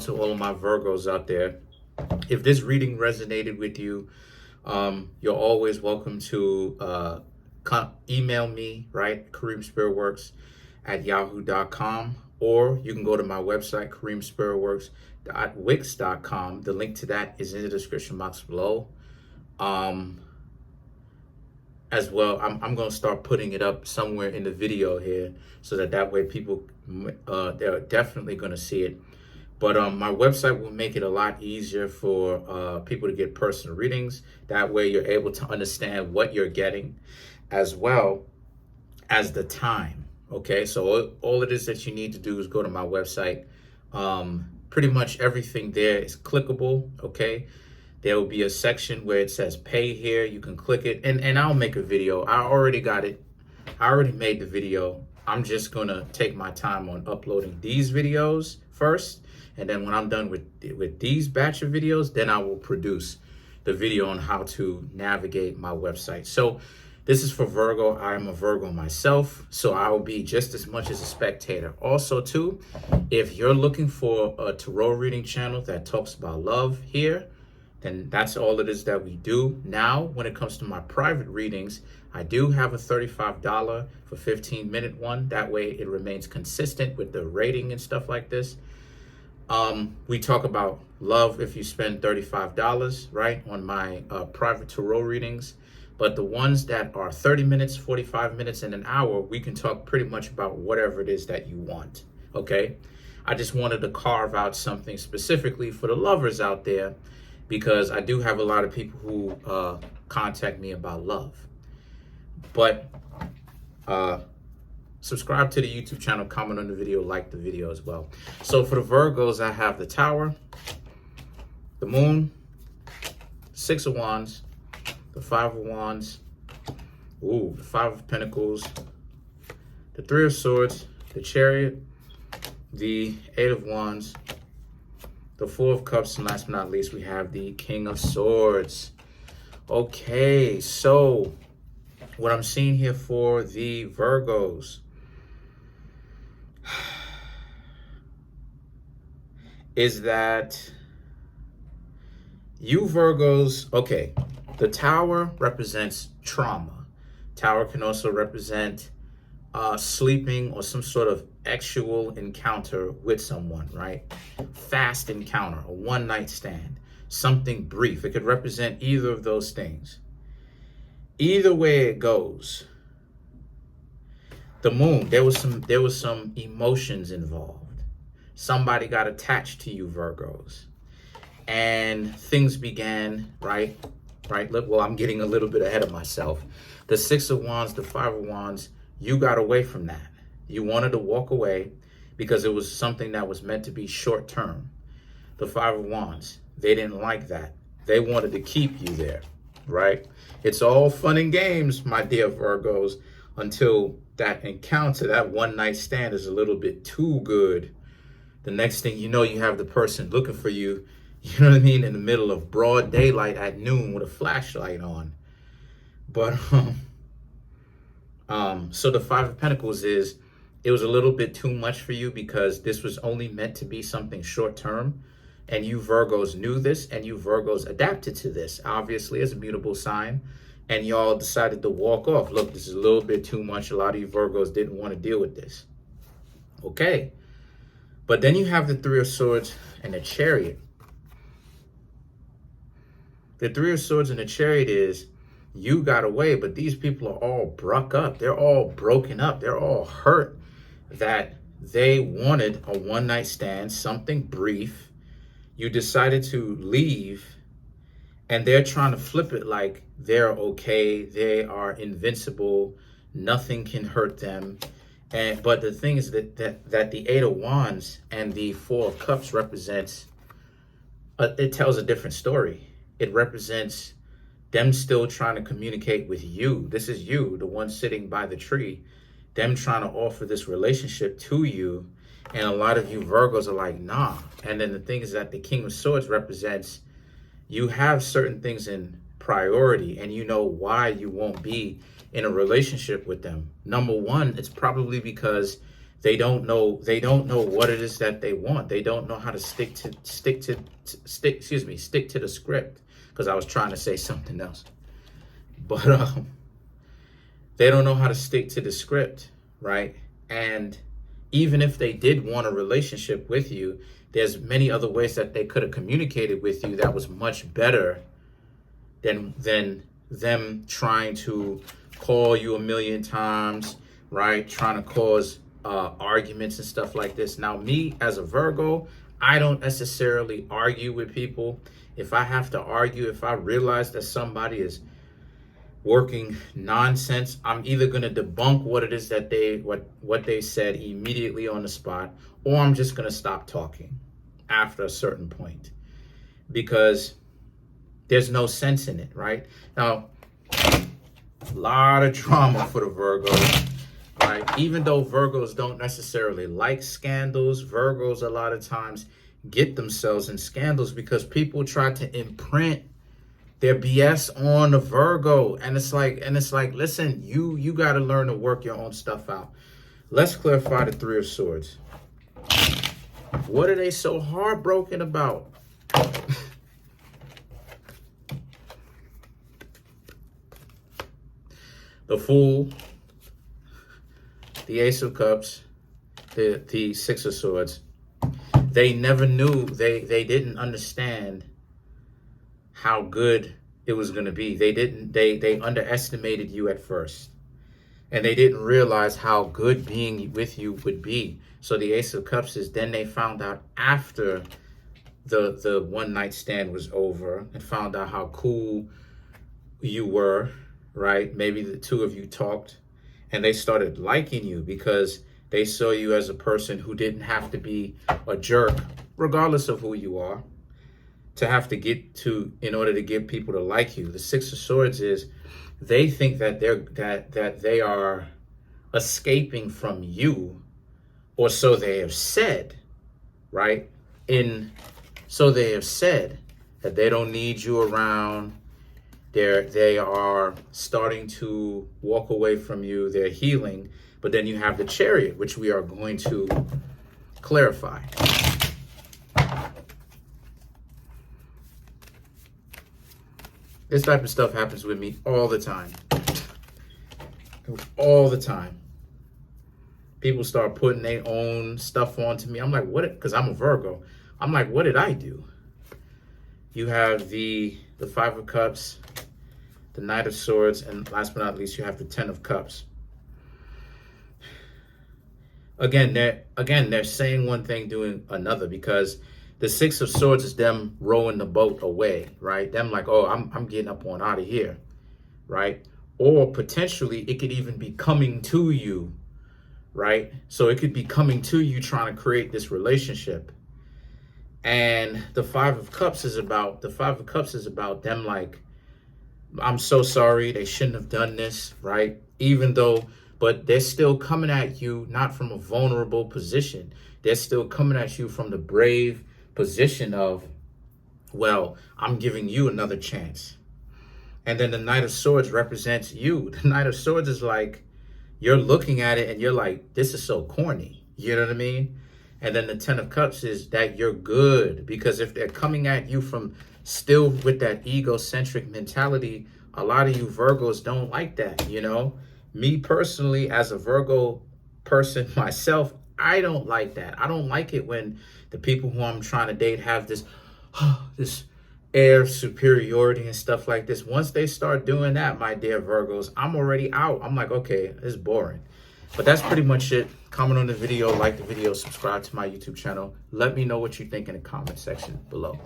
to all of my Virgos out there. If this reading resonated with you, you're always welcome to email me, right? Kareemspiritworks@yahoo.com, or you can go to my website, Kareemspiritworks.wix.com. The link to that is in the description box below. As well, I'm going to start putting it up somewhere in the video here so that way people, they're definitely going to see it. But my website will make it a lot easier for people to get personal readings. That way you're able to understand what you're getting as well as the time. Okay, so all it is that you need to do is go to my website. Pretty much everything there is clickable, okay? There will be a section where it says pay here. You can click it and I'll make a video. I already got it. I already made the video. I'm just gonna take my time on uploading these videos first. And then when I'm done with these batch of videos, then I will produce the video on how to navigate my website. So this is for Virgo. I am a Virgo myself, so I will be just as much as a spectator. Also too, if you're looking for a tarot reading channel that talks about love here, then that's all it is that we do. Now, when it comes to my private readings, I do have a $35 for 15-minute one. That way it remains consistent with the rating and stuff like this. We talk about love if you spend $35, right, on my private tarot readings. But the ones that are 30 minutes, 45 minutes, and an hour, we can talk pretty much about whatever it is that you want, okay? I just wanted to carve out something specifically for the lovers out there, because I do have a lot of people who contact me about love. But subscribe to the YouTube channel, comment on the video, like the video as well. So for the Virgos, I have the Tower, the Moon, Six of Wands, the Five of Wands, the Five of Pentacles, the Three of Swords, the Chariot, the Eight of Wands, the Four of Cups, and last but not least, we have the King of Swords. Okay, so what I'm seeing here for the Virgos is that you Virgos, okay, the Tower represents trauma. Tower can also represent sleeping or some sort of actual encounter with someone, right? Fast encounter, a one-night stand, something brief. It could represent either of those things. Either way it goes, the Moon, there was some emotions involved. Somebody got attached to you, Virgos, and things began, right? Look, well, I'm getting a little bit ahead of myself. The Six of Wands, the Five of Wands, you got away from that. You wanted to walk away because it was something that was meant to be short term. The Five of Wands, they didn't like that. They wanted to keep you there, right? It's all fun and games, my dear Virgos, until that encounter, that one night stand is a little bit too good. The next thing you know, you have the person looking for you, you know what I mean, in the middle of broad daylight at noon with a flashlight on. But so the Five of Pentacles is, it was a little bit too much for you because this was only meant to be something short term. And you Virgos knew this, and you Virgos adapted to this, obviously, as a mutable sign. And y'all decided to walk off. Look, this is a little bit too much. A lot of you Virgos didn't want to deal with this. Okay. But then you have the Three of Swords and the Chariot. The Three of Swords and the Chariot is, you got away, but these people are all broke up. They're all broken up. They're all hurt that they wanted a one-night stand, something brief. You decided to leave, and they're trying to flip it like they're okay. They are invincible. Nothing can hurt them. But the thing is that the Eight of Wands and the Four of Cups represents, it tells a different story. It represents them still trying to communicate with you. This is you, the one sitting by the tree. Them trying to offer this relationship to you. And a lot of you Virgos are like, nah. And then the thing is that the King of Swords represents, you have certain things in priority and you know why you won't be in a relationship with them. Number one, it's probably because They don't know what it is that they want. They don't know how to stick to the script, because I was trying to say something else. But they don't know how to stick to the script, right? And even if they did want a relationship with you, there's many other ways that they could have communicated with you that was much better than them trying to call you a million times, right? Trying to cause arguments and stuff like this. Now, me as a Virgo, I don't necessarily argue with people. If I have to argue, if I realize that somebody is working nonsense, I'm either going to debunk what it is that what they said immediately on the spot, or I'm just going to stop talking after a certain point, because there's no sense in it, right? Now, a lot of drama for the Virgos, right? Even though Virgos don't necessarily like scandals, Virgos a lot of times get themselves in scandals because people try to imprint their BS on the Virgo. And it's like, listen, you got to learn to work your own stuff out. Let's clarify the Three of Swords. What are they so heartbroken about? The Fool, the Ace of Cups, the Six of Swords. They never knew, they didn't understand how good it was going to be. They underestimated you at first. And they didn't realize how good being with you would be. So the Ace of Cups is, then they found out after the one night stand was over, and found out how cool you were, right? Maybe the two of you talked, and they started liking you because they saw you as a person who didn't have to be a jerk, regardless of who you are, to have to get to, in order to get people to like you. The Six of Swords is, they think that they are escaping from you, or so they have said, right? So they have said that they don't need you around. They are starting to walk away from you. They're healing. But then you have the Chariot, which we are going to clarify. This type of stuff happens with me all the time. All the time. People start putting their own stuff onto me. I'm like, what? Because I'm a Virgo. I'm like, what did I do? You have the Five of Cups, the Knight of Swords, and last but not least, you have the Ten of Cups. Again, they're saying one thing, doing another, because the Six of Swords is them rowing the boat away, right? Them like, oh, I'm getting up on out of here, right? Or potentially it could even be coming to you, right? So it could be coming to you, trying to create this relationship. And the Five of Cups is about them like, I'm so sorry, they shouldn't have done this, right? But they're still coming at you, not from a vulnerable position. They're still coming at you from the brave position of, well, I'm giving you another chance. And then the Knight of Swords represents you. The Knight of Swords is like, you're looking at it and you're like, this is so corny. You know what I mean? And then the Ten of Cups is that you're good, because if they're coming at you from still with that egocentric mentality, a lot of you Virgos don't like that, you know? Me personally, as a Virgo person myself, I don't like that. I don't like it when the people who I'm trying to date have this air of superiority and stuff like this. Once they start doing that, my dear Virgos, I'm already out. I'm like, okay, it's boring. But that's pretty much it. Comment on the video, like the video, subscribe to my YouTube channel. Let me know what you think in the comment section below.